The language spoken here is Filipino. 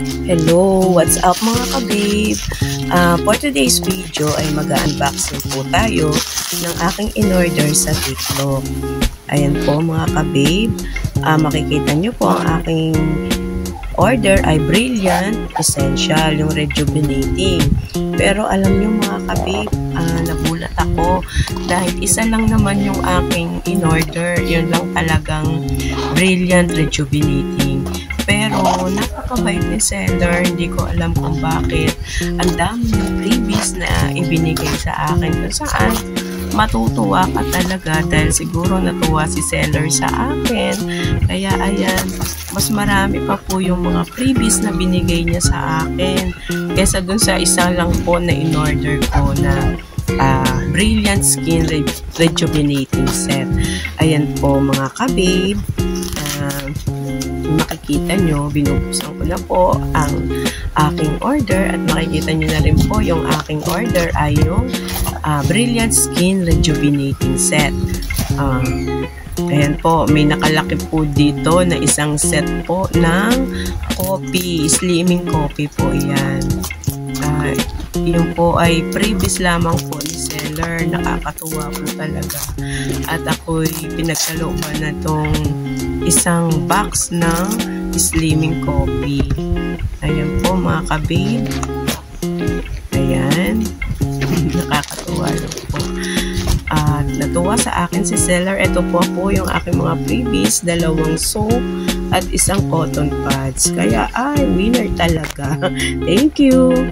Hello! What's up mga ka-babe? For today's video ay mag-unboxing po tayo ng aking in-order sa TikTok. Ayan po mga ka-babe. Makikita nyo po ang aking order ay Brilliant Essential, yung rejuvenating. Pero alam nyo mga ka-babe, nagulat ako dahil isa lang naman yung aking in-order. Yun lang talagang Brilliant Rejuvenating. Pero napakabait ni seller, hindi ko alam kung bakit. Ang dami ng freebies na ibinigay sa akin kung saan matutuwa ka talaga dahil siguro natuwa si seller sa akin. Kaya ayan, mas marami pa po yung mga freebies na binigay niya sa akin kesa dun sa isang lang po na in-order ko na Brilliant Skin Rejuvenating Set. Ayan po mga ka-babe. Makikita nyo, binubuksan ko na po ang aking order at makikita nyo na rin po yung aking order ay yung Brilliant Skin Rejuvenating Set. Ayan po, may nakalaki po dito na isang set po ng coffee, slimming coffee po yan. Yun po ay previous lamang po ni seller, nakakatuwa po talaga. At ako'y pinagkalooban na tong isang box ng slimming coffee. Ayan po mga ka-babe. Ayan. Nakakatuwa lang po. At natuwa sa akin si seller. Ito po yung aking mga freebies. 2 soap at isang cotton pads. Kaya ay winner talaga. Thank you.